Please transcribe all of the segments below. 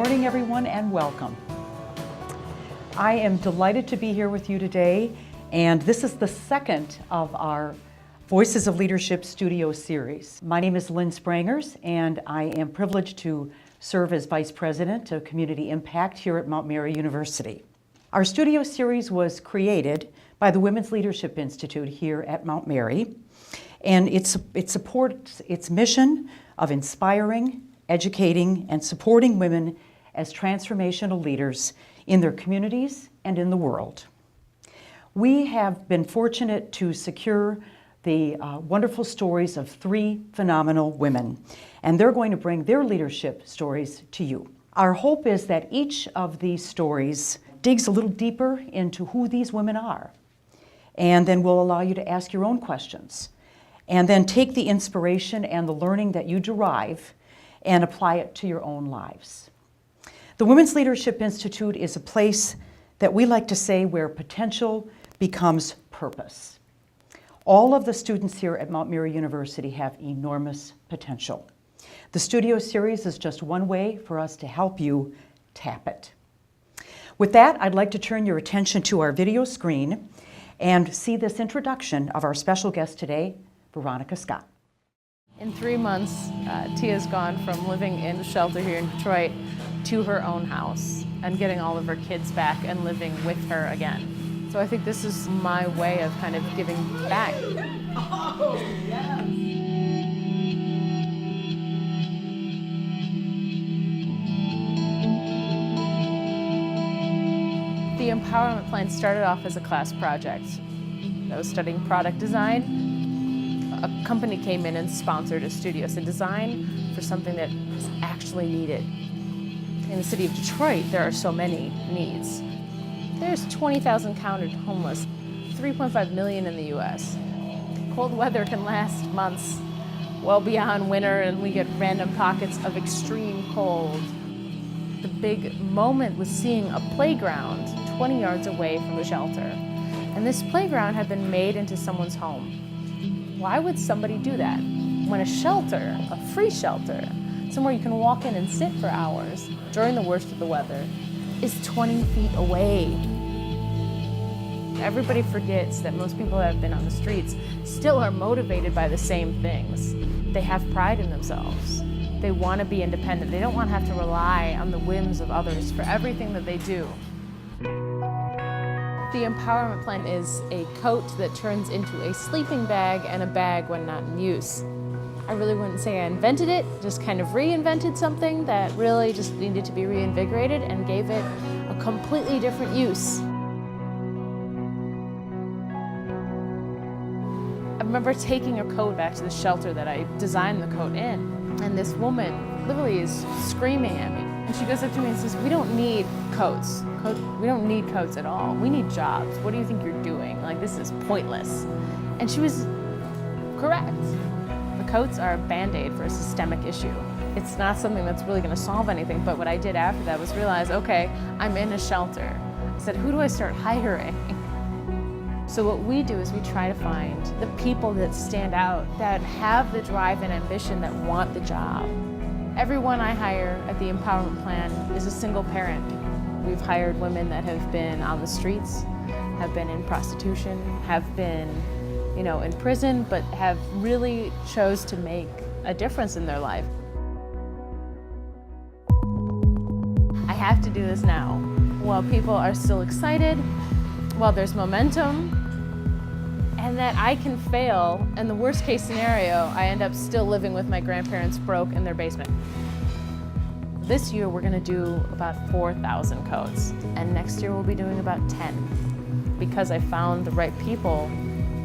morning, everyone, and welcome. I am delighted to be here with you today, and this is the second of our Voices of Leadership Studio series. My name is Lynn Sprangers, and I am privileged to serve as Vice President of Community Impact here at Mount Mary University. Our studio series was created by the Women's Leadership Institute here at Mount Mary, and it supports its mission of inspiring, educating, and supporting women as transformational leaders in their communities and in the world. We have been fortunate to secure the wonderful stories of three phenomenal women, and they're going to bring their leadership stories to you. Our hope is that each of these stories digs a little deeper into who these women are, and then will allow you to ask your own questions, and then take the inspiration and the learning that you derive and apply it to your own lives. The Women's Leadership Institute is a place that we like to say where potential becomes purpose. All of the students here at Mount Mary University have enormous potential. The studio series is just one way for us to help you tap it. With that, I'd like to turn your attention to our video screen and see this introduction of our special guest today, Veronika Scott. In 3 months, Tia's gone from living in a shelter here in Detroit to her own house and getting all of her kids back and living with her again. So I think this is my way of kind of giving back. Oh, yeah. The empowerment plan started off as a class project. I was studying product design. A company came in and sponsored a studio, so design for something that is actually needed. In the city of Detroit, there are so many needs. There's 20,000 counted homeless, 3.5 million in the US. Cold weather can last months, well beyond winter, and we get random pockets of extreme cold. The big moment was seeing a playground 20 yards away from the shelter. And this playground had been made into someone's home. Why would somebody do that when a shelter, a free shelter, somewhere you can walk in and sit for hours during the worst of the weather, is 20 feet away? Everybody forgets that most people that have been on the streets still are motivated by the same things. They have pride in themselves. They want to be independent. They don't want to have to rely on the whims of others for everything that they do. The empowerment plan is a coat that turns into a sleeping bag and a bag when not in use. I really wouldn't say I invented it, just kind of reinvented something that really just needed to be reinvigorated and gave it a completely different use. I remember taking a coat back to the shelter that I designed the coat in, and this woman literally is screaming at me. And she goes up to me and says, "We don't need coats. We don't need coats at all. We need jobs. What do you think you're doing? Like, this is pointless." And she was correct. The coats are a Band-Aid for a systemic issue. It's not something that's really going to solve anything, but what I did after that was realize, okay, I'm in a shelter. I said, who do I start hiring? So what we do is we try to find the people that stand out, that have the drive and ambition, that want the job. Everyone I hire at the Empowerment Plan is a single parent. We've hired women that have been on the streets, have been in prostitution, have been, in prison, but have really chose to make a difference in their life. I have to do this now. While people are still excited, while there's momentum, and that I can fail, and the worst case scenario, I end up still living with my grandparents broke in their basement. This year we're gonna do about 4,000 coats, and next year we'll be doing about 10. Because I found the right people,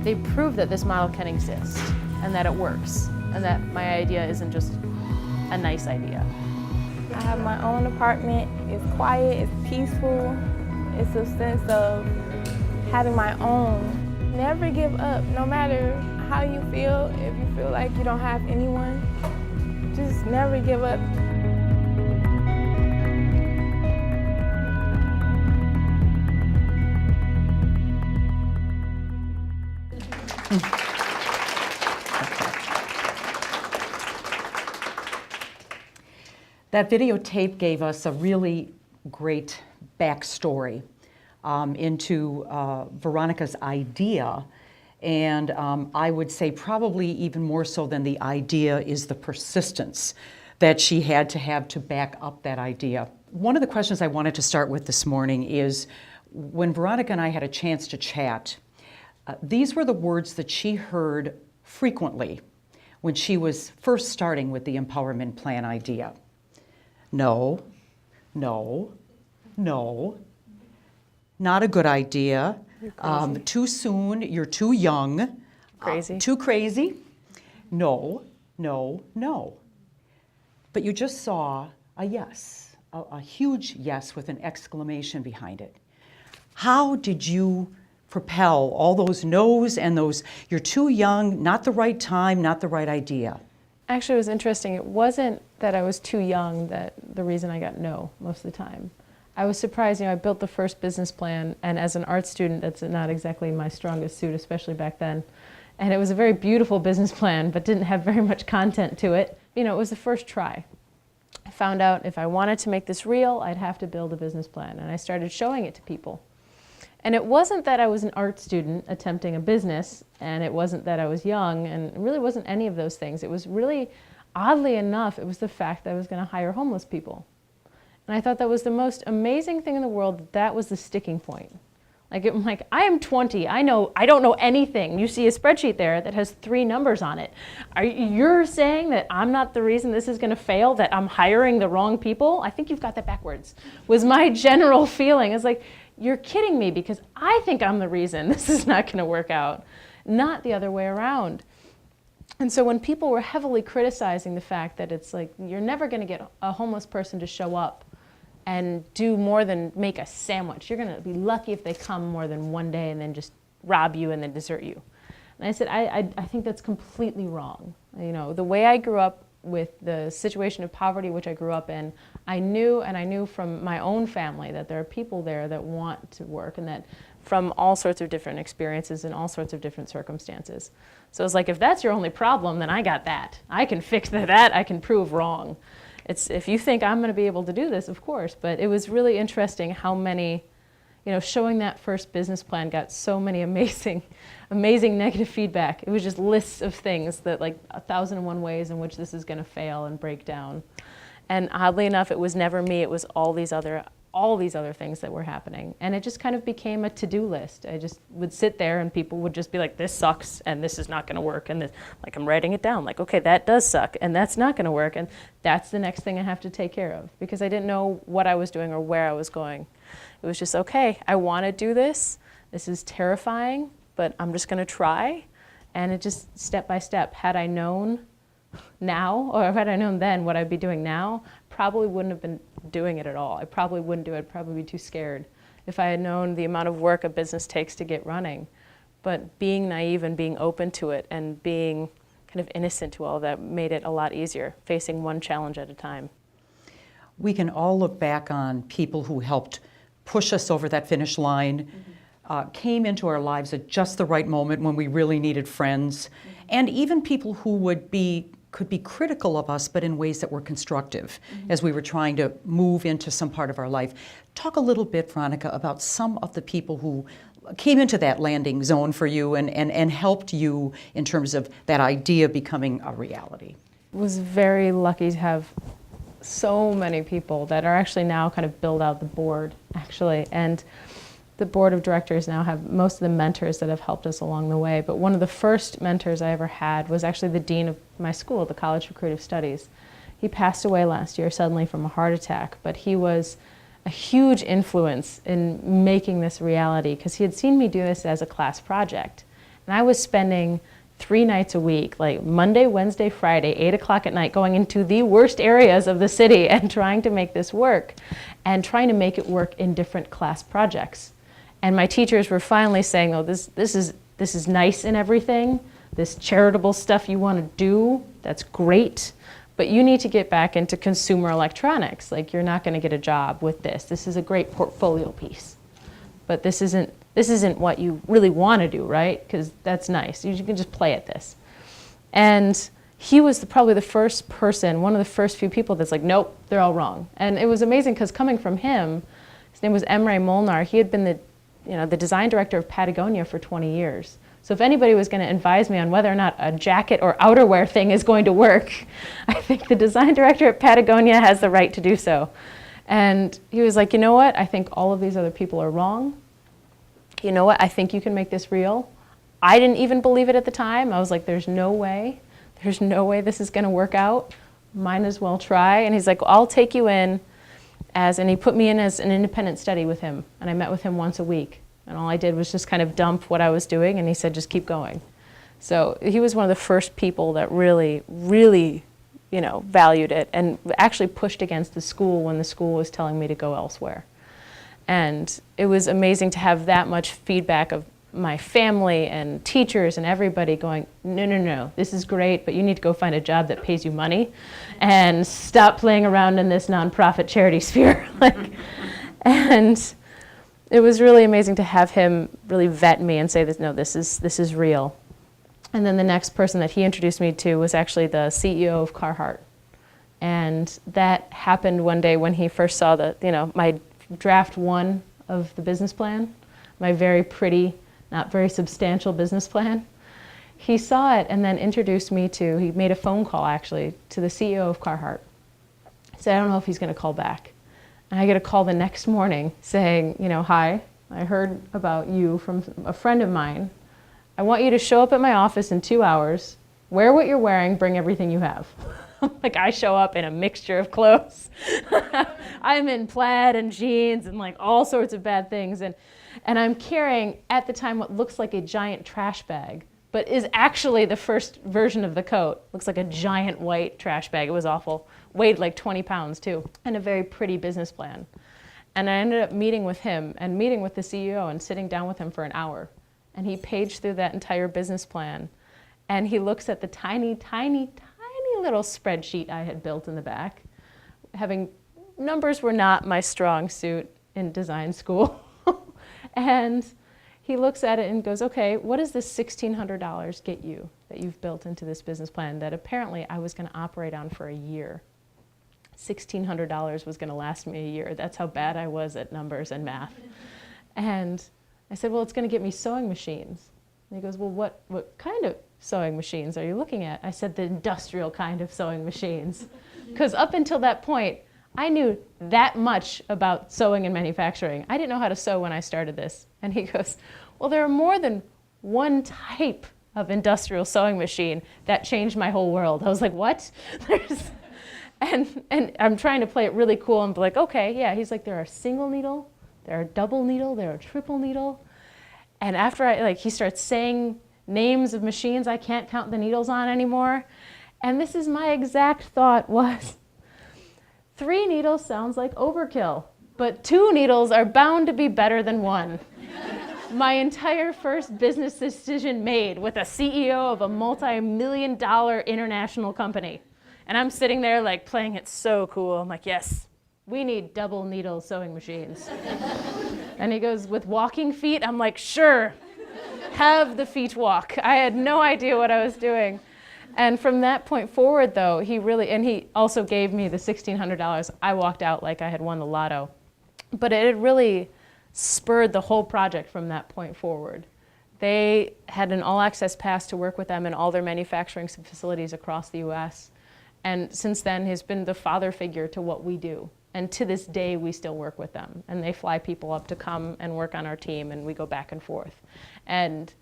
they prove that this model can exist, and that it works, and that my idea isn't just a nice idea. I have my own apartment. It's quiet, it's peaceful. It's a sense of having my own. Never give up, no matter how you feel. If you feel like you don't have anyone, just never give up. That videotape gave us a really great backstory into Veronika's idea. And I would say probably even more so than the idea is the persistence that she had to have to back up that idea. One of the questions I wanted to start with this morning is, when Veronika and I had a chance to chat, these were the words that she heard frequently when she was first starting with the empowerment plan idea. No, no, no, not a good idea. Too soon, you're too young. Crazy. Too crazy. No, no, no. But you just saw a yes, a huge yes with an exclamation behind it. How did you propel all those no's and those, you're too young, not the right time, not the right idea? Actually, it was interesting. It wasn't that I was too young that the reason I got no most of the time. I was surprised, I built the first business plan, and as an art student, that's not exactly my strongest suit, especially back then. And it was a very beautiful business plan, but didn't have very much content to it. It was the first try. I found out if I wanted to make this real, I'd have to build a business plan, and I started showing it to people. And it wasn't that I was an art student attempting a business, and it wasn't that I was young, and it really wasn't any of those things. It was really, oddly enough, it was the fact that I was going to hire homeless people. And I thought that was the most amazing thing in the world. That was the sticking point. I'm like, I am 20. I don't know anything. You see a spreadsheet there that has 3 numbers on it. You're saying that I'm not the reason this is going to fail, that I'm hiring the wrong people? I think you've got that backwards, was my general feeling. It's like, you're kidding me, because I think I'm the reason this is not going to work out, not the other way around. And so when people were heavily criticizing the fact that it's like, you're never going to get a homeless person to show up and do more than make a sandwich. You're going to be lucky if they come more than one day and then just rob you and then desert you. And I said, I think that's completely wrong. The way I grew up with the situation of poverty which I grew up in, I knew from my own family that there are people there that want to work, and that from all sorts of different experiences and all sorts of different circumstances. So it's like, if that's your only problem, then I got that. I can fix that I can prove wrong. If you think I'm going to be able to do this, of course. But it was really interesting how many, showing that first business plan got so many amazing negative feedback. It was just lists of things that, like, 1,001 ways in which this is going to fail and break down. And oddly enough, it was never me. It was all these other things that were happening. And it just kind of became a to-do list. I just would sit there and people would just be like, this sucks and this is not going to work. And this, like, I'm writing it down, like, okay, that does suck and that's not going to work. And that's the next thing I have to take care of, because I didn't know what I was doing or where I was going. It was just, okay, I want to do this. This is terrifying, but I'm just going to try. And it just step by step. Had I known now, or had I known then what I'd be doing now, probably wouldn't have been doing it at all. I probably wouldn't do it. I'd probably be too scared if I had known the amount of work a business takes to get running. But being naive and being open to it and being kind of innocent to all of that made it a lot easier, facing one challenge at a time. We can all look back on people who helped push us over that finish line, came into our lives at just the right moment when we really needed friends, and even people who could be critical of us, but in ways that were constructive as we were trying to move into some part of our life. Talk a little bit, Veronika, about some of the people who came into that landing zone for you and helped you in terms of that idea becoming a reality. I was very lucky to have so many people that are actually now kind of build out the board, actually. And the board of directors now have most of the mentors that have helped us along the way. But one of the first mentors I ever had was actually the dean of my school, the College for Creative Studies. He passed away last year suddenly from a heart attack, but he was a huge influence in making this reality, because he had seen me do this as a class project. And I was spending 3 nights a week, like Monday, Wednesday, Friday, 8 o'clock at night, going into the worst areas of the city and trying to make this work, and trying to make it work in different class projects. And my teachers were finally saying, oh, this is nice and everything, this charitable stuff you want to do, that's great, but you need to get back into consumer electronics. Like, you're not going to get a job with this. This is a great portfolio piece, but this isn't what you really want to do, right? Because that's nice. You can just play at this. And he was probably the first person, one of the first few people that's like, nope, they're all wrong. And it was amazing because coming from him, his name was Emre Molnar, he had been the design director of Patagonia for 20 years. So if anybody was going to advise me on whether or not a jacket or outerwear thing is going to work, I think the design director at Patagonia has the right to do so. And he was like, you know what, I think all of these other people are wrong. You know what, I think you can make this real. I didn't even believe it at the time. I was like, there's no way this is going to work out. Might as well try. And he's like, well, I'll take you in and he put me in as an independent study with him. And I met with him once a week. And all I did was just kind of dump what I was doing. And he said, just keep going. So he was one of the first people that really, really, valued it and actually pushed against the school when the school was telling me to go elsewhere. And it was amazing to have that much feedback of my family and teachers and everybody going, no, this is great, but you need to go find a job that pays you money and stop playing around in this nonprofit charity sphere. And it was really amazing to have him really vet me and say, no, this is real. And then the next person that he introduced me to was actually the CEO of Carhartt. And that happened one day when he first saw my draft one of the business plan, my very pretty, not very substantial business plan. He saw it and then introduced me he made a phone call actually to the CEO of Carhartt. He said, I don't know if he's going to call back. And I get a call the next morning saying, hi, I heard about you from a friend of mine. I want you to show up at my office in 2 hours, wear what you're wearing, bring everything you have. I show up in a mixture of clothes. I'm in plaid and jeans and all sorts of bad things. And I'm carrying, at the time, what looks like a giant trash bag, but is actually the first version of the coat. Looks like a giant white trash bag. It was awful. Weighed like 20 pounds, too. And a very pretty business plan. And I ended up meeting with him and meeting with the CEO and sitting down with him for an hour. And he paged through that entire business plan. And he looks at the tiny, tiny, tiny little spreadsheet I had built in the back. Numbers were not my strong suit in design school. And he looks at it and goes, okay, what does this $1,600 get you that you've built into this business plan that apparently I was going to operate on for a year? $1,600 was going to last me a year. That's how bad I was at numbers and math. And I said, well, it's going to get me sewing machines. And he goes, well, what kind of sewing machines are you looking at? I said, the industrial kind of sewing machines. Because up until that point, I knew that much about sewing and manufacturing. I didn't know how to sew when I started this. And he goes, well, there are more than one type of industrial sewing machine that changed my whole world. I was like, what? And I'm trying to play it really cool and be like, okay, yeah. He's like, there are single needle, there are double needle, there are triple needle. And after he starts saying names of machines I can't count the needles on anymore. And this is my exact thought was, 3 needles sounds like overkill, but 2 needles are bound to be better than 1. My entire first business decision made with a CEO of a multi-million-dollar international company. And I'm sitting there playing it so cool. I'm like, yes, we need double needle sewing machines. And he goes, with walking feet? I'm like, sure, have the feet walk. I had no idea what I was doing. And from that point forward, though, he also gave me the $1,600. I walked out like I had won the lotto. But it had really spurred the whole project from that point forward. They had an all-access pass to work with them in all their manufacturing facilities across the U.S. And since then, he's been the father figure to what we do. And to this day, we still work with them. And they fly people up to come and work on our team, and we go back and forth. And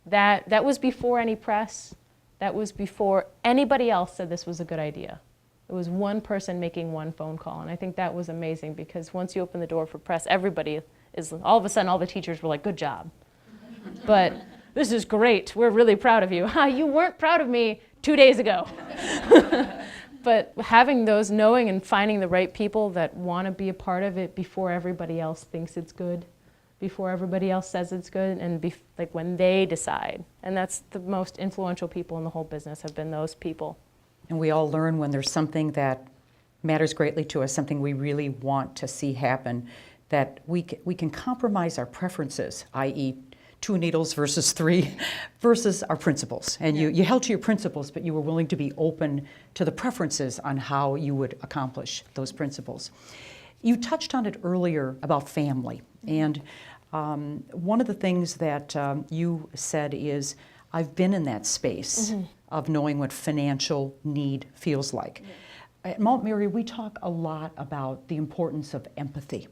that was before any press. That was before anybody else said this was a good idea. It was one person making one phone call. And I think that was amazing because once you open the door for press, everybody all of a sudden, all the teachers were like, good job. But this is great. We're really proud of you. You weren't proud of me 2 days ago. But having those, knowing and finding the right people that want to be a part of it before everybody else thinks it's good, before everybody else says it's good, and when they decide. And that's the most influential people in the whole business have been those people. And we all learn when there's something that matters greatly to us, something we really want to see happen, that we can compromise our preferences, i.e. 2 needles versus 3 versus our principles. And you held to your principles, but you were willing to be open to the preferences on how you would accomplish those principles. You touched on it earlier about family. And one of the things that you said is, I've been in that space of knowing what financial need feels like. At Mount Mary, we talk a lot about the importance of empathy.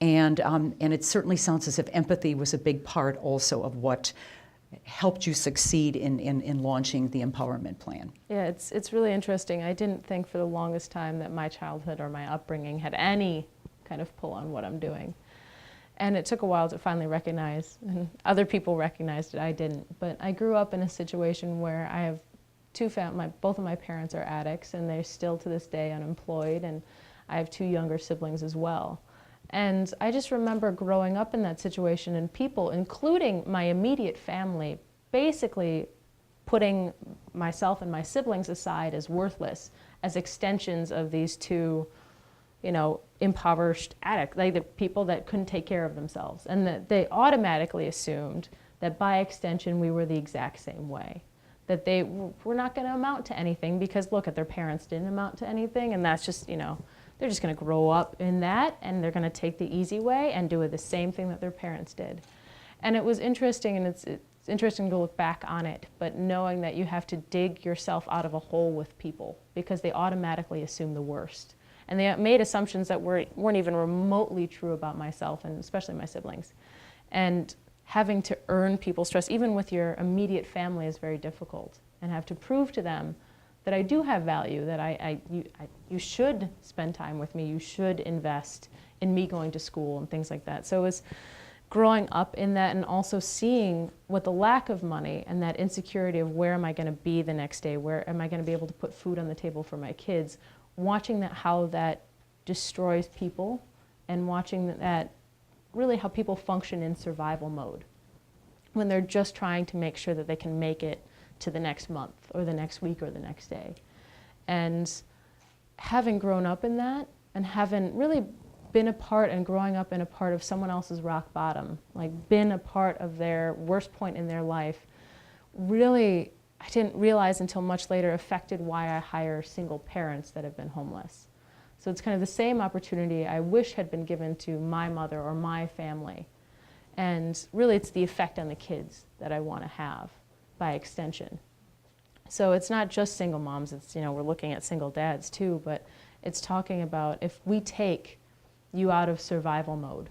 And it certainly sounds as if empathy was a big part also of what helped you succeed in launching the empowerment plan. Yeah, it's really interesting. I didn't think for the longest time that my childhood or my upbringing had any kind of pull on what I'm doing. And it took a while to finally recognize, and other people recognized it, I didn't. But I grew up in a situation where I have both of my parents are addicts, and they're still to this day unemployed, and I have 2 younger siblings as well. And I just remember growing up in that situation and people, including my immediate family, basically putting myself and my siblings aside as worthless, as extensions of these 2, impoverished addicts, like the people that couldn't take care of themselves. And that they automatically assumed that by extension we were the exact same way. That they were not going to amount to anything because, look, their parents didn't amount to anything, and that's just, they're just going to grow up in that, and they're going to take the easy way and do the same thing that their parents did. And it was interesting, and it's interesting to look back on it, but knowing that you have to dig yourself out of a hole with people because they automatically assume the worst. And they made assumptions that weren't even remotely true about myself, and especially my siblings. And having to earn people's trust, even with your immediate family, is very difficult. And have to prove to them that I do have value, that you should spend time with me, you should invest in me going to school and things like that. So it was growing up in that, and also seeing what the lack of money and that insecurity of where am I going to be the next day, where am I going to be able to put food on the table for my kids, watching that, how that destroys people, and watching that really how people function in survival mode when they're just trying to make sure that they can make it to the next month or the next week or the next day. And having grown up in that, and having really been a part and growing up in a part of someone else's rock bottom, like been a part of their worst point in their life, really, I didn't realize until much later, affected why I hire single parents that have been homeless. So it's kind of the same opportunity I wish had been given to my mother or my family. And really it's the effect on the kids that I want to have by extension. So it's not just single moms, it's, we're looking at single dads too, but it's talking about if we take you out of survival mode,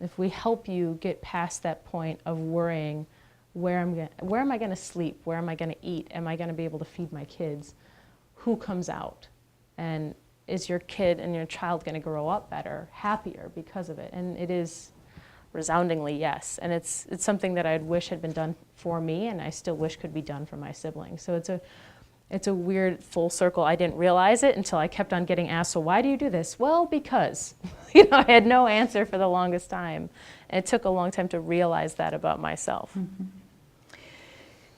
if we help you get past that point of worrying, where am I going to sleep? Where am I going to eat? Am I going to be able to feed my kids? Who comes out? And is your kid and your child going to grow up better, happier because of it? And it is resoundingly yes. And it's something that I'd wish had been done for me, and I still wish could be done for my siblings. So it's a weird full circle. I didn't realize it until I kept on getting asked, so why do you do this? Well, because. I had no answer for the longest time. And it took a long time to realize that about myself. Mm-hmm.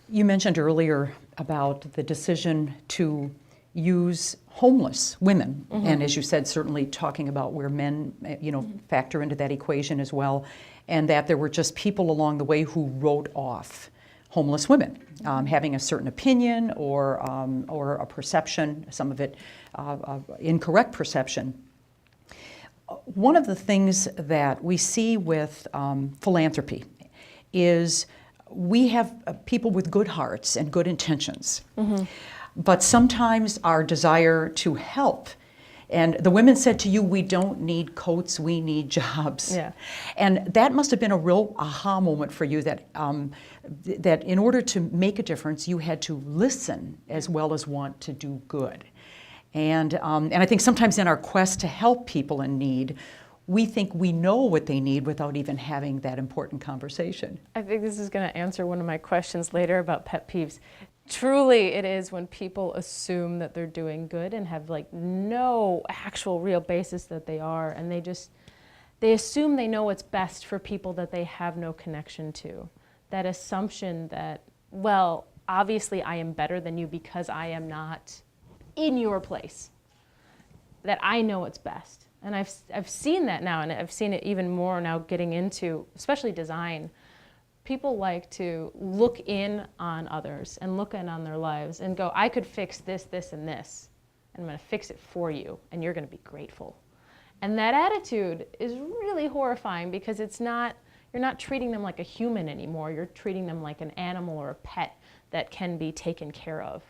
You mentioned earlier about the decision to use homeless women, and as you said, certainly talking about where men, factor into that equation as well, and that there were just people along the way who wrote off homeless women, having a certain opinion or a perception, some of it incorrect perception. One of the things that we see with philanthropy is we have people with good hearts and good intentions. But sometimes our desire to help, and the women said to you, we don't need coats, we need jobs. Yeah. And that must have been a real aha moment for you, that that in order to make a difference, you had to listen as well as want to do good. And I think sometimes in our quest to help people in need, we think we know what they need without even having that important conversation. I think this is going to answer one of my questions later about pet peeves. Truly, it is when people assume that they're doing good and have no actual real basis that they are, and they assume they know what's best for people that they have no connection to. That assumption that, well, obviously I am better than you because I am not in your place. That I know what's best. And I've seen that now, and I've seen it even more now getting into, especially design, people like to look in on others and look in on their lives and go, I could fix this, this, and this. And I'm going to fix it for you, and you're going to be grateful. And that attitude is really horrifying because you're not treating them like a human anymore. You're treating them like an animal or a pet that can be taken care of.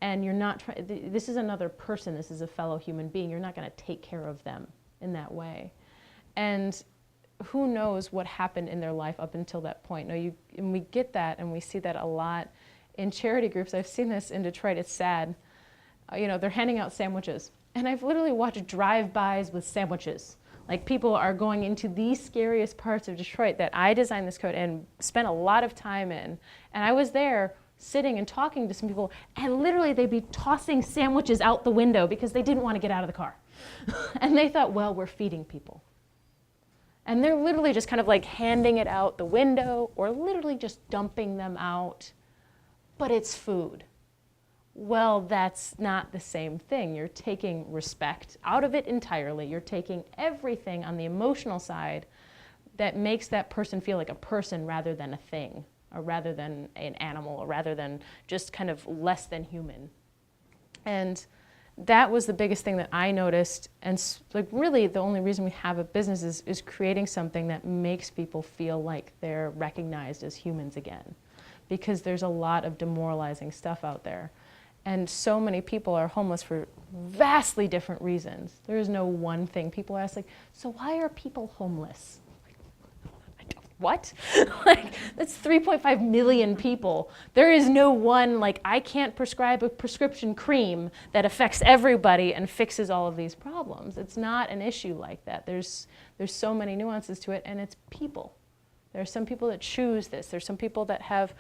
And you're not this is another person, this is a fellow human being. You're not going to take care of them in that way. And who knows what happened in their life up until that point. No, and we get that, and we see that a lot in charity groups. I've seen this in Detroit. It's sad. They're handing out sandwiches. And I've literally watched drive-bys with sandwiches. Like, people are going into the scariest parts of Detroit that I designed this coat and spent a lot of time in. And I was there sitting and talking to some people, and literally they'd be tossing sandwiches out the window because they didn't want to get out of the car. And they thought, well, we're feeding people. And they're literally just kind of like handing it out the window or literally just dumping them out. But it's food. Well, that's not the same thing. You're taking respect out of it entirely. You're taking everything on the emotional side that makes that person feel like a person rather than a thing, or rather than an animal, or rather than just kind of less than human. And that was the biggest thing that I noticed. And like, really the only reason we have a business is creating something that makes people feel like they're recognized as humans again. Because there's a lot of demoralizing stuff out there. And so many people are homeless for vastly different reasons. There is no one thing. People ask, like, so why are people homeless? What? Like, that's 3.5 million people. There is no one, like, I can't prescribe a prescription cream that affects everybody and fixes all of these problems. It's not an issue like that. There's so many nuances to it, and it's people. There are some people that choose this. There's some people that have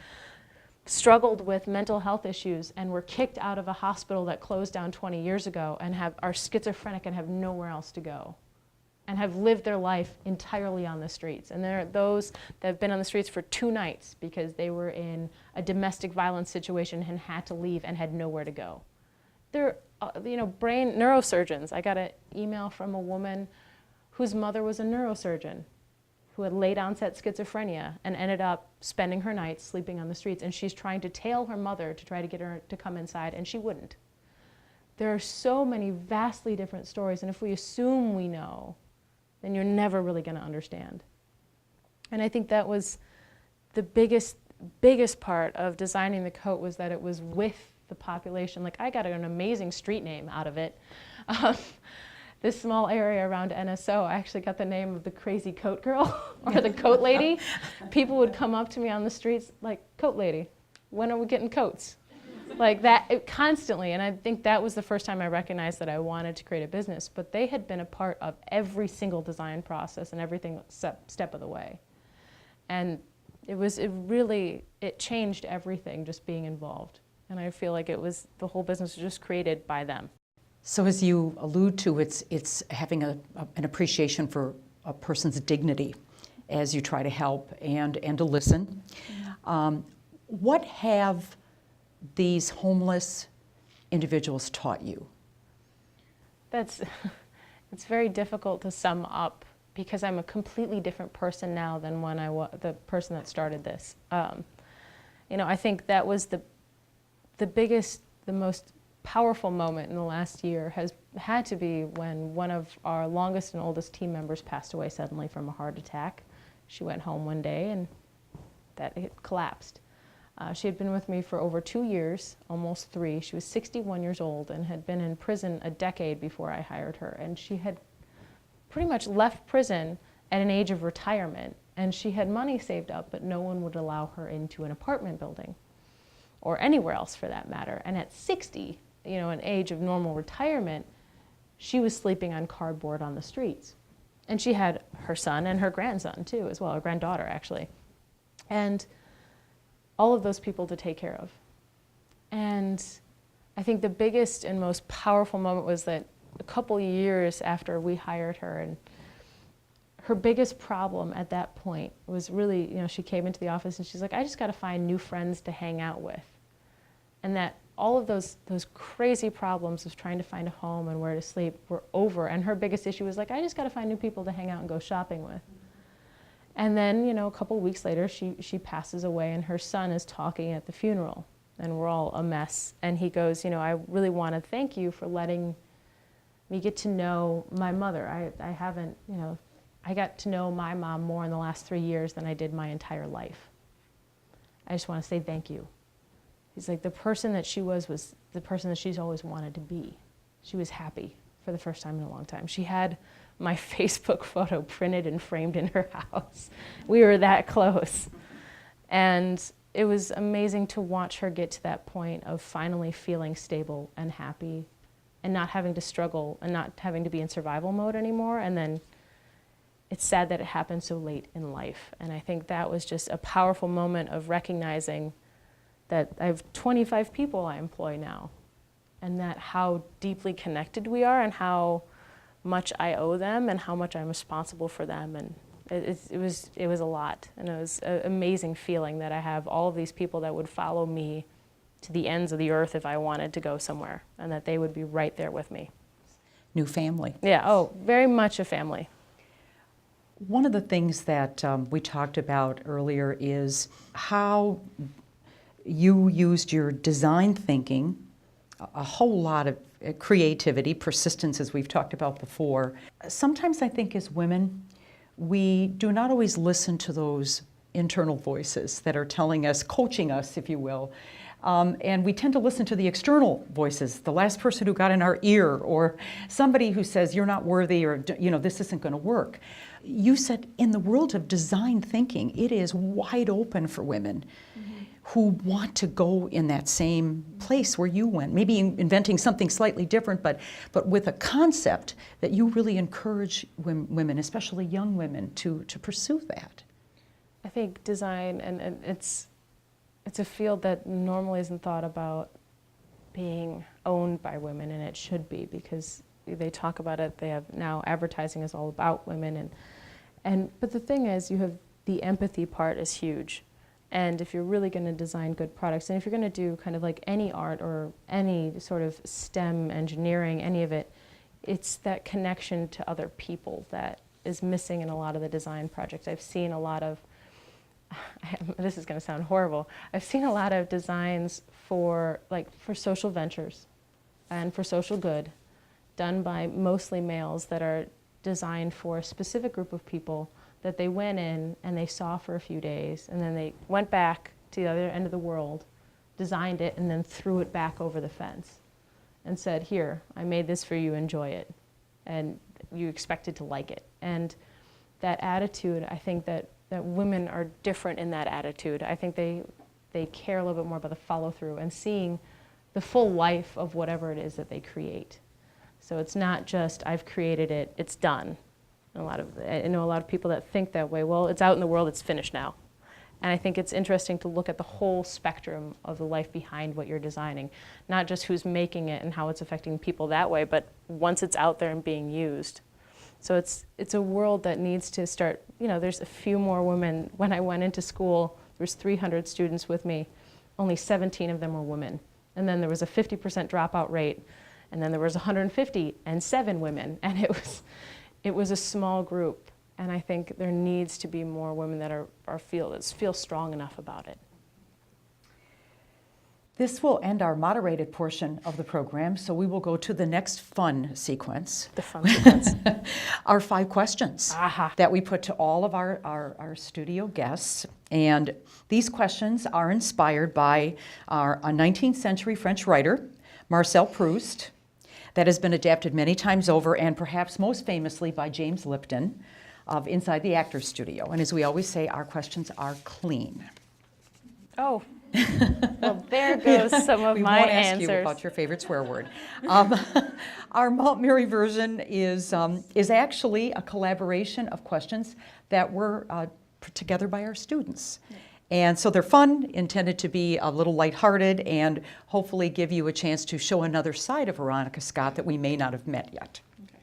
struggled with mental health issues and were kicked out of a hospital that closed down 20 years ago and are schizophrenic and have nowhere else to go, and have lived their life entirely on the streets. And there are those that have been on the streets for 2 nights because they were in a domestic violence situation and had to leave and had nowhere to go. There are, brain neurosurgeons. I got an email from a woman whose mother was a neurosurgeon who had late onset schizophrenia and ended up spending her nights sleeping on the streets. And she's trying to tail her mother to try to get her to come inside, and she wouldn't. There are so many vastly different stories, and if we assume we know, then you're never really going to understand. And I think that was the biggest part of designing the coat, was that it was with the population. Like, I got an amazing street name out of it. This small area around NSO, I actually got the name of the crazy coat girl, or the coat lady. People would come up to me on the streets like, coat lady, when are we getting coats? Like that, constantly. And I think that was the first time I recognized that I wanted to create a business. But they had been a part of every single design process and everything step of the way. And it changed everything just being involved. And I feel like the whole business was just created by them. So as you allude to, it's having an appreciation for a person's dignity as you try to help and to listen. Mm-hmm. What have these homeless individuals taught you? It's very difficult to sum up because I'm a completely different person now than when I was the person that started this. I think that was the biggest, the most powerful moment in the last year has had to be when one of our longest and oldest team members passed away suddenly from a heart attack. She went home one day and it collapsed. She had been with me for over 2 years, almost 3. She was 61 years old and had been in prison a decade before I hired her. And she had pretty much left prison at an age of retirement. And she had money saved up, but no one would allow her into an apartment building or anywhere else for that matter. And at 60, an age of normal retirement, she was sleeping on cardboard on the streets. And she had her son and her grandson too, as well, her granddaughter actually. And all of those people to take care of. And I think the biggest and most powerful moment was that a couple years after we hired her, and her biggest problem at that point was really, she came into the office and she's like, I just got to find new friends to hang out with. And that all of those crazy problems of trying to find a home and where to sleep were over. And her biggest issue was like, I just got to find new people to hang out and go shopping with. And then, you know, a couple weeks later, she passes away, and her son is talking at the funeral, and we're all a mess. And he goes, you know, I really want to thank you for letting me get to know my mother. I haven't, you know, I got to know my mom more in the last 3 years than I did my entire life. I just want to say thank you. He's like, the person that she was the person that she's always wanted to be. She was happy for the first time in a long time. She had my Facebook photo printed and framed in her house. We were that close. And it was amazing to watch her get to that point of finally feeling stable and happy and not having to struggle and not having to be in survival mode anymore. And then it's sad that it happened so late in life. And I think that was just a powerful moment of recognizing that I have 25 people I employ now, and that how deeply connected we are and how much I owe them and how much I'm responsible for them. And it was a lot, and it was an amazing feeling that I have all of these people that would follow me to the ends of the earth if I wanted to go somewhere, and that they would be right there with me. New family. Yeah, oh, very much a family. One of the things that we talked about earlier is how you used your design thinking, a whole lot of creativity, persistence, as we've talked about before. Sometimes I think as women, we do not always listen to those internal voices that are telling us, coaching us, if you will. And we tend to listen to the external voices, the last person who got in our ear, or somebody who says, you're not worthy, or, you know, this isn't going to work. You said in the world of design thinking, it is wide open for women who want to go in that same place where you went, maybe inventing something slightly different, but with a concept that you really encourage women, especially young women, to pursue that. I think design, and it's a field that normally isn't thought about being owned by women, and it should be, because they talk about it. They have now advertising is all about women, but the thing is, you have the empathy part is huge. And if you're really going to design good products, and if you're going to do kind of like any art or any sort of STEM engineering, any of it, it's that connection to other people that is missing in a lot of the design projects. I've seen a lot of, this is going to sound horrible, I've seen a lot of designs for social ventures and for social good done by mostly males that are designed for a specific group of people that they went in and they saw for a few days, and then they went back to the other end of the world, designed it, and then threw it back over the fence and said, here, I made this for you, enjoy it. And you expected to like it. And that attitude, I think that women are different in that attitude. I think they care a little bit more about the follow-through and seeing the full life of whatever it is that they create. So it's not just, I've created it, it's done. I know a lot of people that think that way. Well, it's out in the world, it's finished now. And I think it's interesting to look at the whole spectrum of the life behind what you're designing, not just who's making it and how it's affecting people that way, but once it's out there and being used. So it's a world that needs to start, you know, there's a few more women. When I went into school, there was 300 students with me. Only 17 of them were women. And then there was a 50% dropout rate. And then there was 150 and 7 women. And it was a small group, and I think there needs to be more women that feel strong enough about it. This will end our moderated portion of the program, so we will go to the next fun sequence. The fun sequence. Our 5 questions that we put to all of our studio guests. And these questions are inspired by a 19th century French writer, Marcel Proust, that has been adapted many times over, and perhaps most famously by James Lipton of Inside the Actors Studio. And as we always say, our questions are clean. Oh, well, there goes some of my answers. We won't ask you about your favorite swear word. Our Mount Mary version is actually a collaboration of questions that were put together by our students. And so they're fun, intended to be a little lighthearted, and hopefully give you a chance to show another side of Veronika Scott that we may not have met yet. Okay.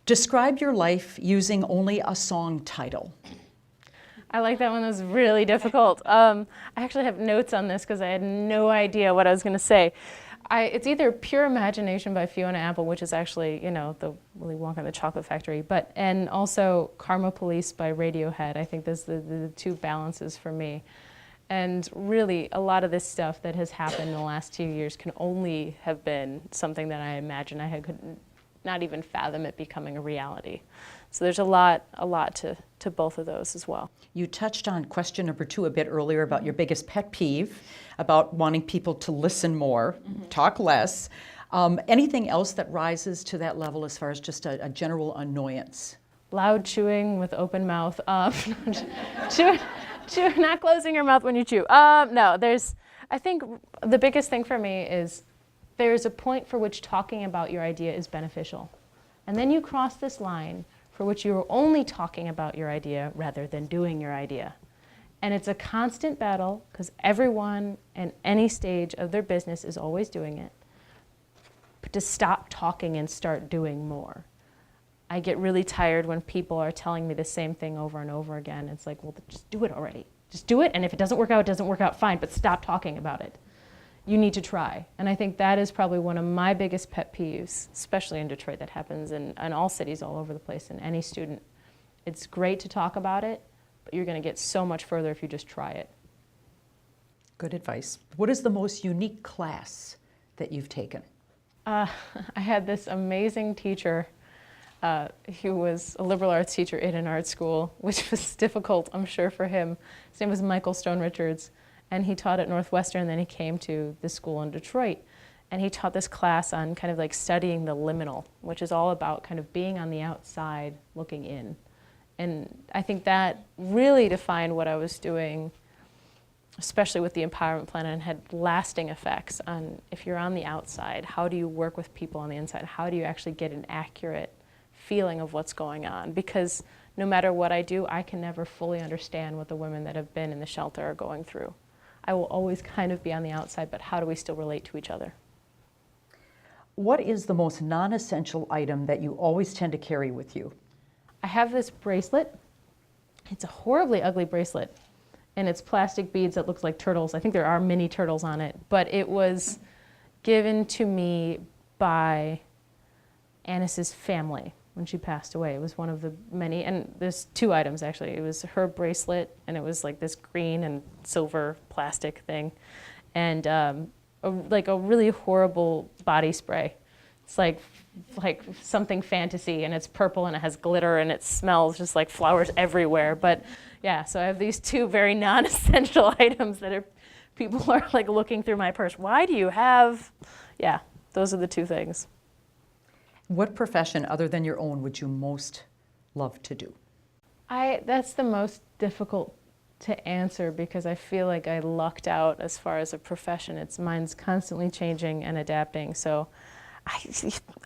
Describe your life using only a song title. I like that one. That was really difficult. I actually have notes on this because I had no idea what I was going to say. It's either Pure Imagination by Fiona Apple, which is actually, the Willy Wonka and the Chocolate Factory, and also Karma Police by Radiohead. I think those are the two balances for me. And really, a lot of this stuff that has happened in the last 2 years can only have been something that I imagine I could not even fathom it becoming a reality. So there's a lot to both of those as well. You touched on question number 2 a bit earlier about your biggest pet peeve, about wanting people to listen more, talk less. Anything else that rises to that level as far as just a general annoyance? Loud chewing with open mouth. Not closing your mouth when you chew. No, I think the biggest thing for me is there's a point for which talking about your idea is beneficial. And then you cross this line for which you're only talking about your idea rather than doing your idea. And it's a constant battle because everyone in any stage of their business is always doing it. But to stop talking and start doing more. I get really tired when people are telling me the same thing over and over again. It's like, well, just do it already. Just do it, and if it doesn't work out, fine, but stop talking about it. You need to try. And I think that is probably one of my biggest pet peeves, especially in Detroit. That happens in all cities all over the place, and any student. It's great to talk about it, but you're going to get so much further if you just try it. Good advice. What is the most unique class that you've taken? I had this amazing teacher who was a liberal arts teacher in an art school, which was difficult, I'm sure, for him. His name was Michael Stone Richards, and he taught at Northwestern, and then he came to this school in Detroit. And he taught this class on kind of like studying the liminal, which is all about kind of being on the outside, looking in. And I think that really defined what I was doing, especially with the empowerment plan, and had lasting effects on if you're on the outside, how do you work with people on the inside? How do you actually get an accurate feeling of what's going on? Because no matter what I do, I can never fully understand what the women that have been in the shelter are going through. I will always kind of be on the outside, but how do we still relate to each other? What is the most non-essential item that you always tend to carry with you? I have this bracelet. It's a horribly ugly bracelet, and it's plastic beads that looks like turtles. I think there are mini turtles on it, but it was given to me by Annis's family when she passed away. It was one of the many, and there's 2 items actually. It was her bracelet, and it was like this green and silver plastic thing, and like a really horrible body spray. It's like something fantasy, and it's purple, and it has glitter, and it smells just like flowers everywhere. But yeah, so I have these 2 very non-essential items that people are like looking through my purse. Why do you have? Yeah, those are the 2 things. What profession other than your own would you most love to do? That's the most difficult to answer because I feel like I lucked out as far as a profession. Mine's constantly changing and adapting. So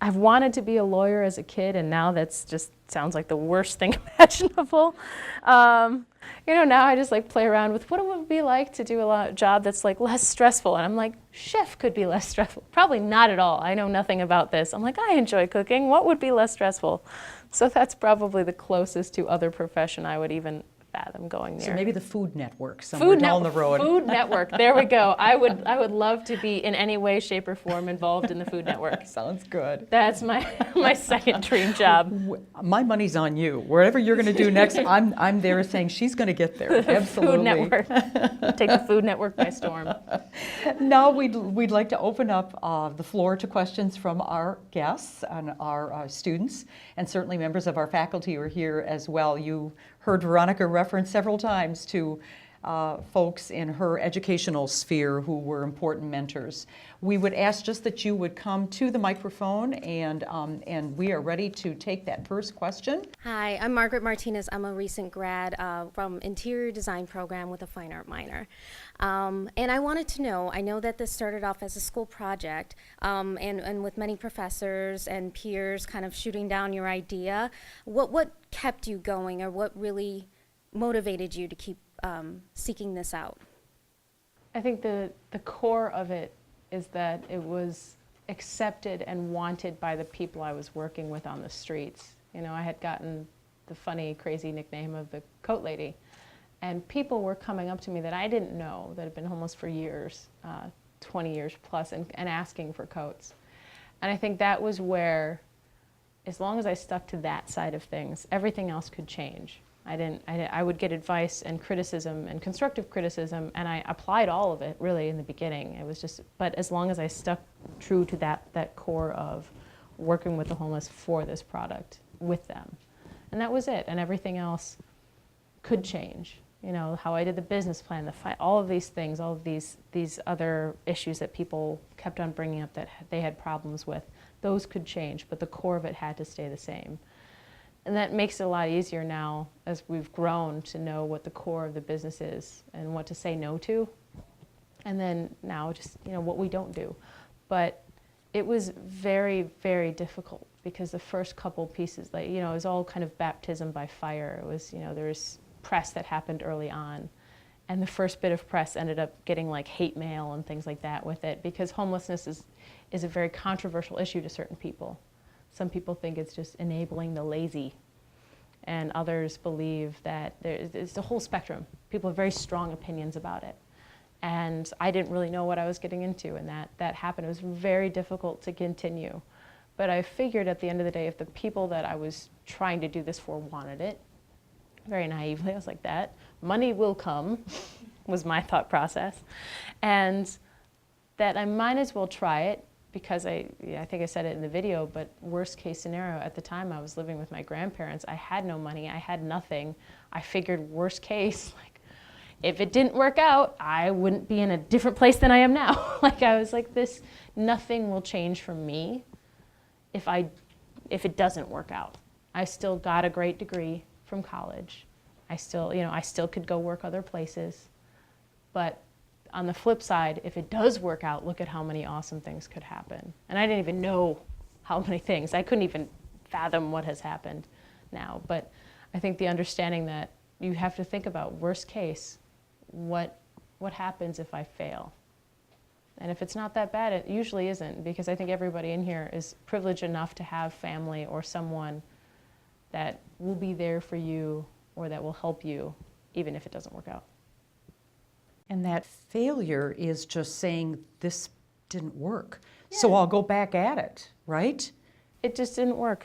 I've wanted to be a lawyer as a kid, and now that's just sounds like the worst thing imaginable. Now I just like play around with what it would be like to do a job that's like less stressful, and I'm like, chef could be less stressful. Probably not at all. I know nothing about this. I'm like, I enjoy cooking. What would be less stressful? So that's probably the closest to other profession I would even fathom going near. So maybe the Food Network somewhere down the road. Food Network, there we go. I would love to be in any way, shape, or form involved in the Food Network. Sounds good. That's my second dream job. My money's on you. Wherever you're going to do next, I'm there saying she's going to get there. Absolutely. Food Network. Take the Food Network by storm. Now we'd like to open up the floor to questions from our guests and our students, and certainly members of our faculty are here as well. You heard Veronika reference several times to folks in her educational sphere who were important mentors. We would ask just that you would come to the microphone, and we are ready to take that first question. Hi, I'm Margaret Martinez. I'm a recent grad from Interior Design program with a fine art minor. And I wanted to know, I know that this started off as a school project, and with many professors and peers kind of shooting down your idea. What kept you going, or what really motivated you to keep seeking this out? I think the core of it is that it was accepted and wanted by the people I was working with on the streets. I had gotten the funny, crazy nickname of the coat lady, and people were coming up to me that I didn't know, that had been homeless for years, 20 years plus and asking for coats. And I think that was where, as long as I stuck to that side of things, everything else could change. I would get advice and criticism and constructive criticism, and I applied all of it really in the beginning. It was just, but as long as I stuck true to that core of working with the homeless for this product with them. And that was it, and everything else could change. You know, how I did the business plan, all of these things, all of these other issues that people kept on bringing up that they had problems with, those could change, but the core of it had to stay the same. And that makes it a lot easier now as we've grown to know what the core of the business is and what to say no to. And then now just, you know, what we don't do. But it was very, very difficult because the first couple pieces, like, you know, it was all kind of baptism by fire. It was, you know, there was press that happened early on. And the first bit of press ended up getting like hate mail and things like that with it because homelessness is a very controversial issue to certain people. Some people think it's just enabling the lazy, and others believe that it's a whole spectrum. People have very strong opinions about it. And I didn't really know what I was getting into, and that happened. It was very difficult to continue. But I figured at the end of the day, if the people that I was trying to do this for wanted it, very naively, I was like, that money will come, was my thought process. And that I might as well try it, because I think I said it in the video, but worst case scenario, at the time I was living with my grandparents, I had no money, I had nothing. I figured worst case, like, if it didn't work out, I wouldn't be in a different place than I am now. Like, I was like, nothing will change for me if it doesn't work out. I still got a great degree from college. I still could go work other places, but on the flip side, if it does work out, look at how many awesome things could happen. And I didn't even know how many things. I couldn't even fathom what has happened now. But I think the understanding that you have to think about worst case, what happens if I fail? And if it's not that bad, it usually isn't, because I think everybody in here is privileged enough to have family or someone that will be there for you or that will help you, even if it doesn't work out. And that failure is just saying, this didn't work, so I'll go back at it, right? It just didn't work.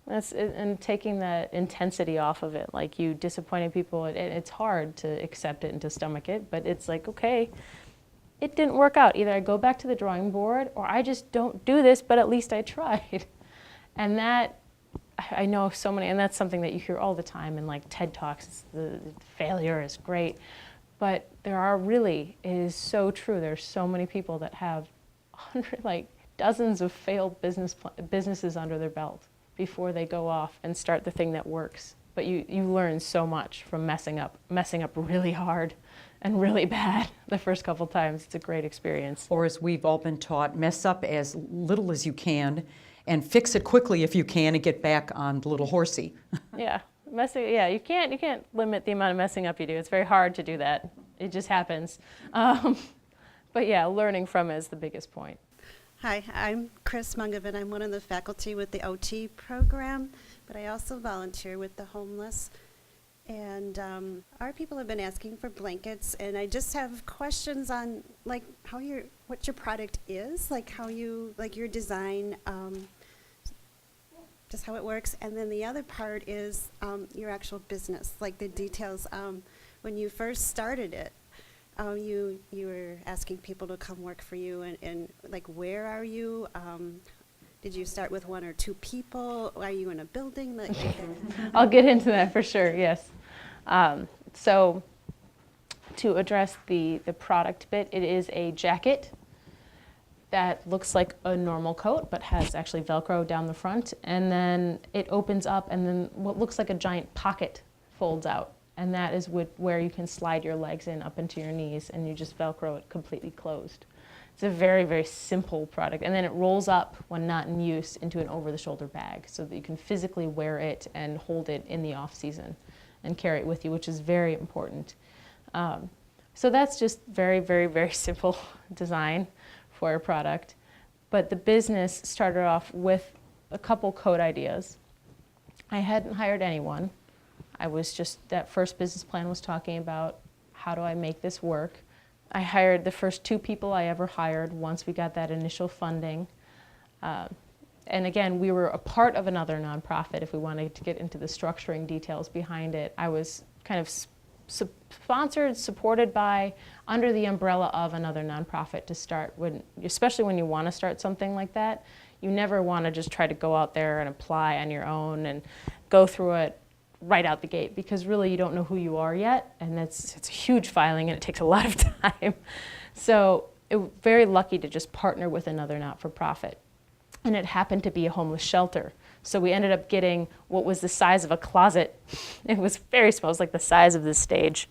And taking that intensity off of it, like you disappointed people, it's hard to accept it and to stomach it, but it's like, okay, it didn't work out. Either I go back to the drawing board or I just don't do this, but at least I tried. And that, I know so many, and that's something that you hear all the time in like TED Talks, the failure is great. But it is so true. There's so many people that have dozens of failed businesses under their belt before they go off and start the thing that works. But you learn so much from messing up really hard and really bad the first couple times. It's a great experience. Or as we've all been taught, mess up as little as you can and fix it quickly if you can and get back on the little horsey. Yeah. You can't limit the amount of messing up you do. It's very hard to do that. It just happens. But yeah, learning from it is the biggest point. Hi, I'm Chris McGavin. I'm one of the faculty with the OT program, but I also volunteer with the homeless. And our people have been asking for blankets, and I just have questions on like what your product is, like your design. Just how it works, and then the other part is your actual business, like the details. When you first started it, you were asking people to come work for you, and like, where are you? Did you start with one or two people? Are you in a building? I'll get into that for sure. Yes. So to address the product bit, it is a jacket that looks like a normal coat, but has actually Velcro down the front. And then it opens up, and then what looks like a giant pocket folds out. And that is where you can slide your legs in up into your knees, and you just Velcro it completely closed. It's a very, very simple product. And then it rolls up when not in use into an over-the-shoulder bag so that you can physically wear it and hold it in the off-season and carry it with you, which is very important. So that's just very, very, very simple design for a product. But the business started off with a couple coat ideas. I hadn't hired anyone. I was just, that first business plan was talking about how do I make this work. I hired the first 2 people I ever hired once we got that initial funding. And again, we were a part of another nonprofit. If we wanted to get into the structuring details behind it, I was kind of sponsored, supported by, under the umbrella of another nonprofit to start, especially when you want to start something like that. You never want to just try to go out there and apply on your own and go through it right out the gate, because really you don't know who you are yet, and it's a huge filing and it takes a lot of time. So very lucky to just partner with another not-for-profit. And it happened to be a homeless shelter. So we ended up getting what was the size of a closet. It was very small. It was like the size of this stage.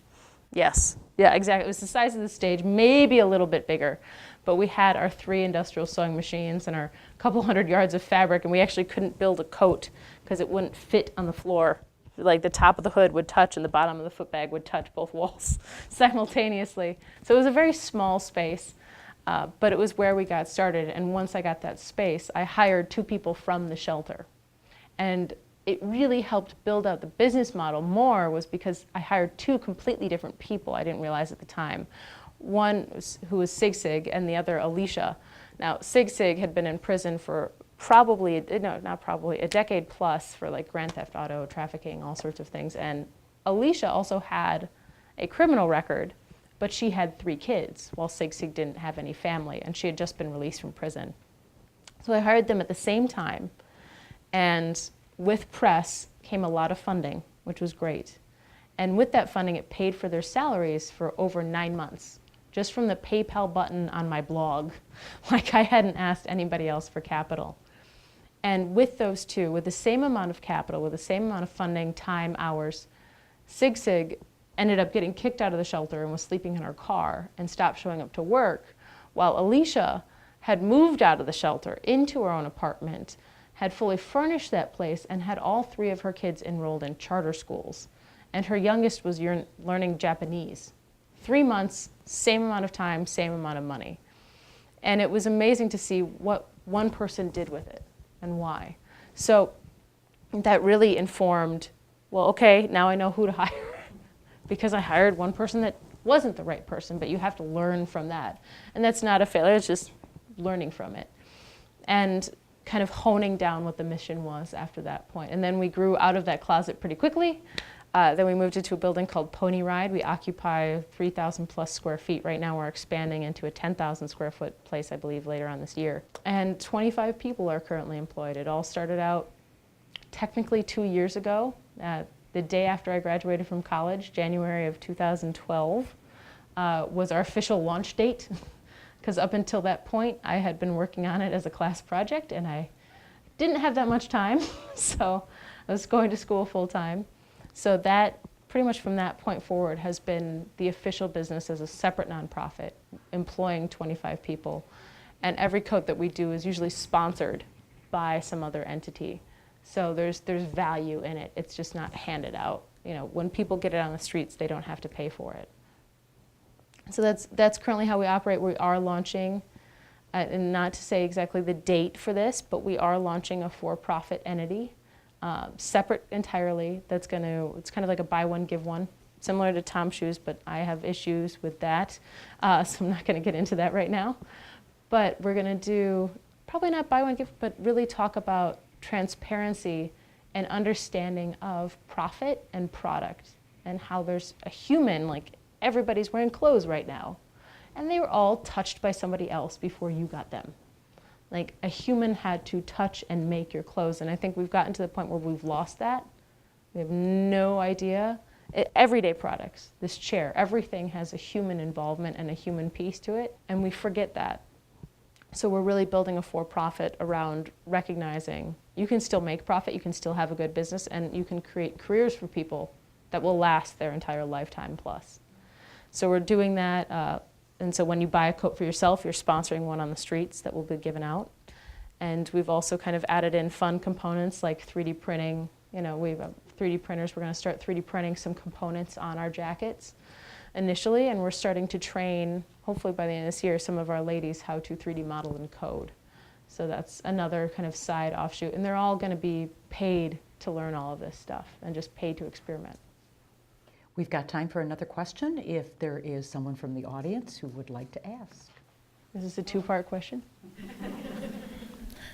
Yes, yeah, exactly. It was the size of the stage, maybe a little bit bigger. But we had our 3 industrial sewing machines and our couple hundred yards of fabric, and we actually couldn't build a coat because it wouldn't fit on the floor. Like the top of the hood would touch and the bottom of the foot bag would touch both walls simultaneously. So it was a very small space. But it was where we got started, and once I got that space, I hired 2 people from the shelter. And it really helped build out the business model more, was because I hired 2 completely different people I didn't realize at the time. One who was Sig, and the other Alicia. Now, Sig had been in prison for a decade plus for like grand theft auto, trafficking, all sorts of things. And Alicia also had a criminal record, but she had 3 kids, while Sig didn't have any family, and she had just been released from prison. So I hired them at the same time, and with press came a lot of funding, which was great. And with that funding, it paid for their salaries for over 9 months, just from the PayPal button on my blog, like I hadn't asked anybody else for capital. And with those 2, with the same amount of capital, with the same amount of funding, time, hours, Sig ended up getting kicked out of the shelter and was sleeping in her car and stopped showing up to work, while Alicia had moved out of the shelter into her own apartment, had fully furnished that place, and had all 3 of her kids enrolled in charter schools. And her youngest was learning Japanese. 3 months, same amount of time, same amount of money. And it was amazing to see what one person did with it and why. So that really informed, well, okay, now I know who to hire. Because I hired one person that wasn't the right person, but you have to learn from that. And that's not a failure, it's just learning from it. And kind of honing down what the mission was after that point. And then we grew out of that closet pretty quickly. Then we moved into a building called Pony Ride. We occupy 3,000 plus square feet. Right now we're expanding into a 10,000 square foot place, I believe, later on this year. And 25 people are currently employed. It all started out technically 2 years ago. The day after I graduated from college, January of 2012, was our official launch date. Because up until that point, I had been working on it as a class project, and I didn't have that much time, so I was going to school full time. So that, pretty much from that point forward, has been the official business as a separate nonprofit, employing 25 people. And every coat that we do is usually sponsored by some other entity. So there's value in it. It's just not handed out. You know, when people get it on the streets, they don't have to pay for it. So that's currently how we operate. We are launching, and not to say exactly the date for this, but we are launching a for-profit entity, separate entirely. It's kind of like a buy one, give one, similar to Tom Shoes, but I have issues with that, so I'm not going to get into that right now. But we're going to do, probably not buy one, give, but really talk about transparency and understanding of profit and product, and how there's a human, like everybody's wearing clothes right now, and they were all touched by somebody else before you got them. Like a human had to touch and make your clothes, and I think we've gotten to the point where we've lost that. We have no idea. Everyday products, this chair, everything has a human involvement and a human piece to it, and we forget that. So we're really building a for-profit around recognizing you can still make profit, you can still have a good business, and you can create careers for people that will last their entire lifetime plus. So we're doing that, and so when you buy a coat for yourself, you're sponsoring one on the streets that will be given out. And we've also kind of added in fun components like 3D printing. You know, we have 3D printers. We're going to start 3D printing some components on our jackets initially, and we're starting to train, hopefully by the end of this year, some of our ladies how to 3D model and code. So that's another kind of side offshoot, and they're all going to be paid to learn all of this stuff and just paid to experiment. We've got time for another question if there is someone from the audience who would like to ask. Is this a two-part question?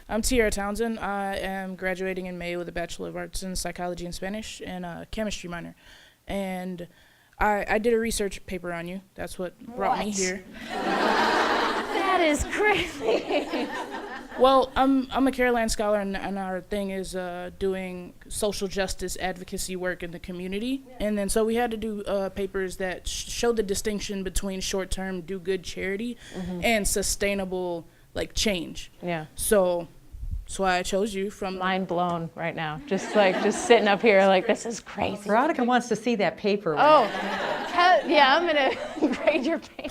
I'm Tierra Townsend. I am graduating in May with a Bachelor of Arts in Psychology and Spanish and a chemistry minor. And I did a research paper on you. That's what brought me here. That is crazy. Well, I'm a Caroline scholar, and our thing is doing social justice advocacy work in the community. Yeah. And then so we had to do papers that show the distinction between short-term do-good charity and sustainable change. Yeah. So that's why I chose you from. Mind blown right now. Just sitting up here this is crazy. Veronika wants to see that paper. Oh, yeah, I'm gonna grade your paper.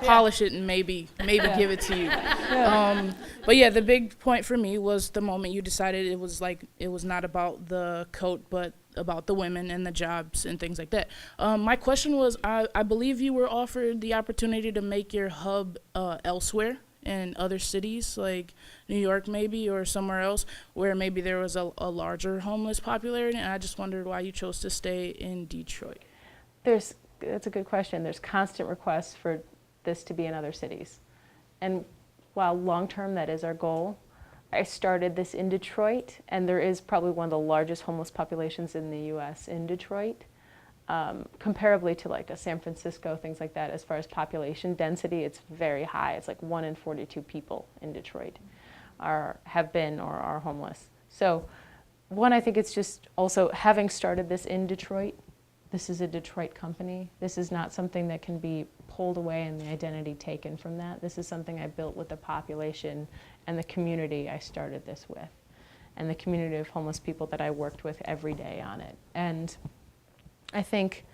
Polish it and maybe give it to you. Yeah. But yeah, the big point for me was the moment you decided it was not about the coat, but about the women and the jobs and things like that. My question was, I believe you were offered the opportunity to make your hub elsewhere in other cities, like New York maybe, or somewhere else, where maybe there was a larger homeless popularity, and I just wondered why you chose to stay in Detroit. That's a good question. There's constant requests for this to be in other cities. And while long-term that is our goal, I started this in Detroit, and there is probably one of the largest homeless populations in the US in Detroit. Comparably to a San Francisco, things like that, as far as population density, it's very high. It's 1 in 42 people in Detroit have been or are homeless. So one, I think it's just also having started this in Detroit, this is a Detroit company. This is not something that can be pulled away and the identity taken from that. This is something I built with the population and the community I started this with, and the community of homeless people that I worked with every day on it. And I think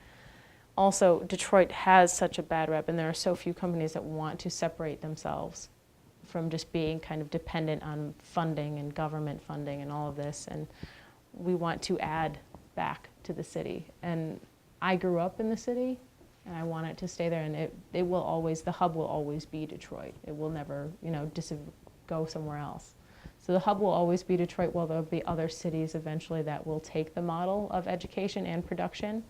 also Detroit has such a bad rep, and there are so few companies that want to separate themselves from just being kind of dependent on funding and government funding and all of this. And we want to add back to the city. And I grew up in the city, and I want it to stay there. And it will always, the hub will always be Detroit. It will never, go somewhere else. So the hub will always be Detroit, while there'll be other cities eventually that will take the model of education and production.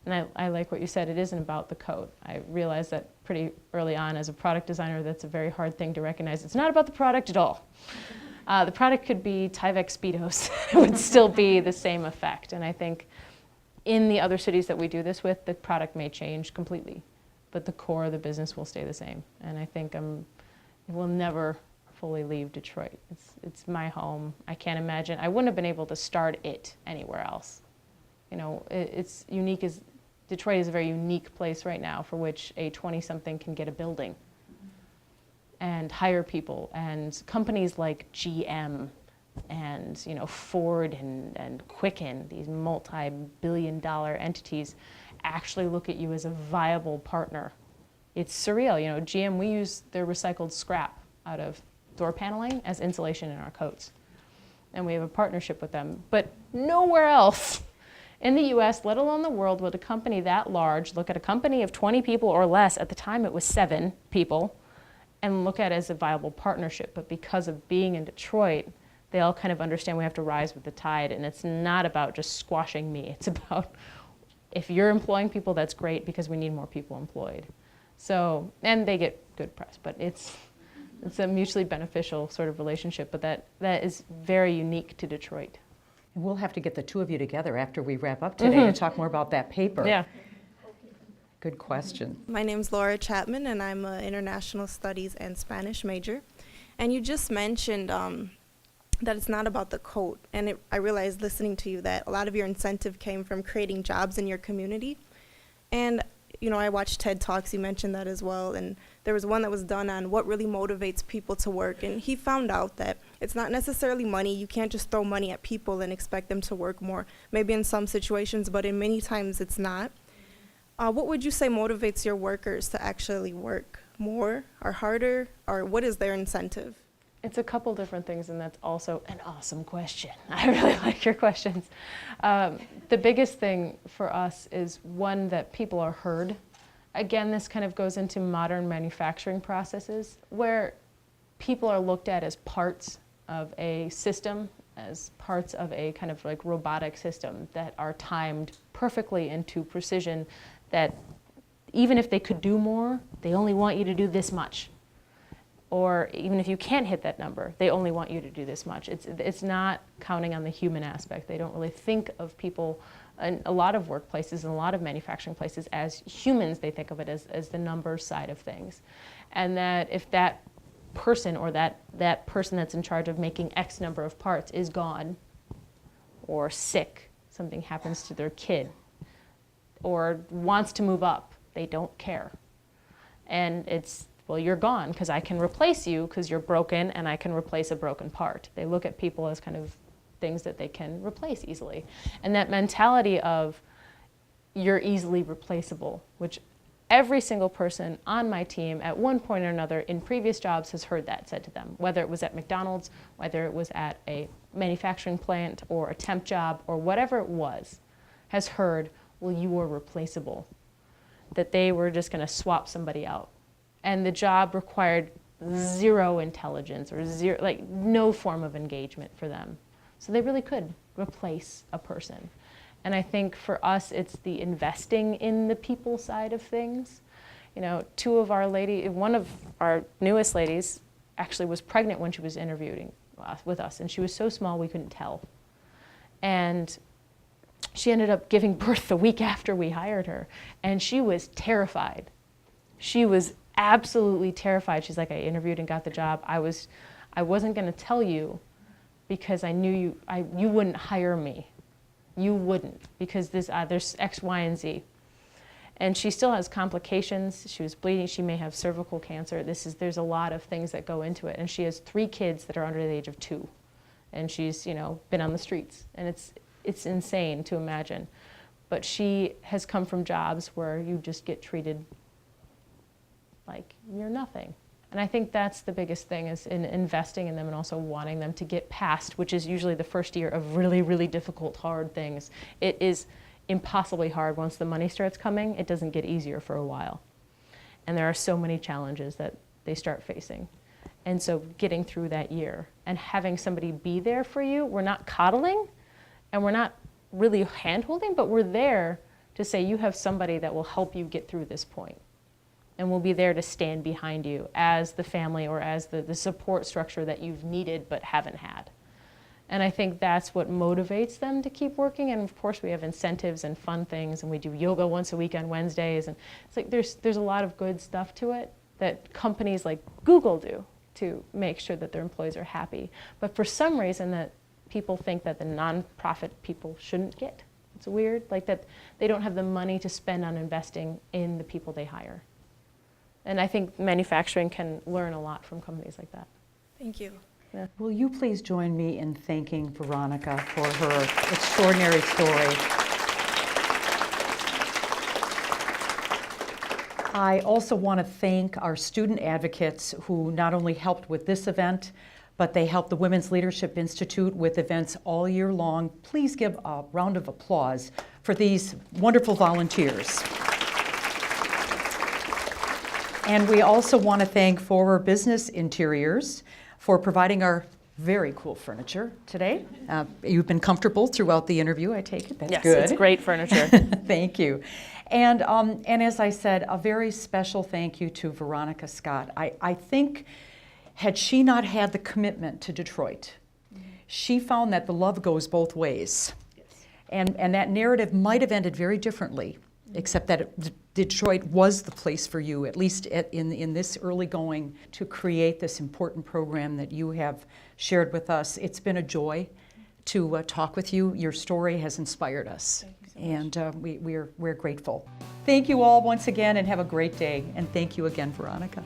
And I like what you said, it isn't about the coat. I realized that pretty early on as a product designer, that's a very hard thing to recognize. It's not about the product at all. The product could be Tyvek Speedos. It would still be the same effect. And I think in the other cities that we do this with, the product may change completely, but the core of the business will stay the same. And I think it will never fully leave Detroit. It's my home. I can't imagine. I wouldn't have been able to start it anywhere else. It's unique. Detroit is a very unique place right now for which a 20-something can get a building and hire people, and companies like GM and Ford and Quicken, these multi-billion-dollar entities, actually look at you as a viable partner. It's surreal. GM, we use their recycled scrap out of door paneling as insulation in our coats, and we have a partnership with them. But nowhere else in the US, let alone the world, would a company that large look at a company of 20 people or less, at the time it was 7 people, and look at it as a viable partnership. But because of being in Detroit, they all kind of understand we have to rise with the tide, and it's not about just squashing me. It's about, if you're employing people, that's great, because we need more people employed. So, and they get good press, but it's a mutually beneficial sort of relationship, but that is very unique to Detroit. And we'll have to get the two of you together after we wrap up today to talk more about that paper. Yeah. Good question. My name's Laura Chapman, and I'm an international studies and Spanish major. And you just mentioned that it's not about the coat. And I realized listening to you that a lot of your incentive came from creating jobs in your community. And, I watched TED Talks, you mentioned that as well. And there was one that was done on what really motivates people to work. And he found out that it's not necessarily money. You can't just throw money at people and expect them to work more. Maybe in some situations, but in many times it's not. What would you say motivates your workers to actually work more or harder, or what is their incentive? It's a couple different things, and that's also an awesome question. I really like your questions. The biggest thing for us is, one, that people are heard. Again, this kind of goes into modern manufacturing processes where people are looked at as parts of a system, as parts of a kind of like robotic system that are timed perfectly into precision, that even if they could do more, they only want you to do this much. Or even if you can't hit that number, they only want you to do this much. It's not counting on the human aspect. They don't really think of people in a lot of workplaces and a lot of manufacturing places as humans. They think of it as the numbers side of things. And that if that person or that person that's in charge of making X number of parts is gone or sick, something happens to their kid, or wants to move up, they don't care. And it's, well, you're gone because I can replace you because you're broken and I can replace a broken part. They look at people as kind of things that they can replace easily. And that mentality of you're easily replaceable, which every single person on my team at one point or another in previous jobs has heard that said to them, whether it was at McDonald's, whether it was at a manufacturing plant or a temp job or whatever it was, has heard, well, you were replaceable, that they were just going to swap somebody out. And the job required zero intelligence or zero, like no form of engagement for them. So they really could replace a person. And I think for us, it's the investing in the people side of things. You know, one of our newest ladies actually was pregnant when she was interviewing with us, and she was so small we couldn't tell. And she ended up giving birth the week after we hired her, and she was terrified. She was absolutely terrified. She's like, I interviewed and got the job. I wasn't going to tell you because I knew you wouldn't hire me. You wouldn't, because there's X, Y, and Z. And she still has complications. She was bleeding. She may have cervical cancer. There's a lot of things that go into it. And she has 3 kids that are under the age of 2. And she's, been on the streets. And it's insane to imagine. But she has come from jobs where you just get treated like you're nothing. And I think that's the biggest thing, is in investing in them and also wanting them to get past, which is usually the first year of really, really difficult, hard things. It is impossibly hard. Once the money starts coming, it doesn't get easier for a while. And there are so many challenges that they start facing. And so getting through that year and having somebody be there for you, we're not coddling and we're not really hand-holding, but we're there to say you have somebody that will help you get through this point. And we'll be there to stand behind you as the family or as the support structure that you've needed but haven't had. And I think that's what motivates them to keep working. And of course we have incentives and fun things, and we do yoga once a week on Wednesdays. And it's like there's a lot of good stuff to it that companies like Google do to make sure that their employees are happy. But for some reason that people think that the nonprofit people shouldn't get. It's weird, like that they don't have the money to spend on investing in the people they hire. And I think manufacturing can learn a lot from companies like that. Thank you. Yeah. Will you please join me in thanking Veronika for her extraordinary story? I also want to thank our student advocates who not only helped with this event, but they helped the Women's Leadership Institute with events all year long. Please give a round of applause for these wonderful volunteers. And we also want to thank Forward Business Interiors for providing our very cool furniture today. You've been comfortable throughout the interview, I take it. That's yes, good. It's great furniture. Thank you. And as I said, a very special thank you to Veronika Scott. I think had she not had the commitment to Detroit, she found that the love goes both ways. Yes. And that narrative might have ended very differently, except that Detroit was the place for you, at least in this early going, to create this important program that you have shared with us. It's been a joy to talk with you. Your story has inspired us, and we're grateful. Thank you all once again, and have a great day. And thank you again, Veronika.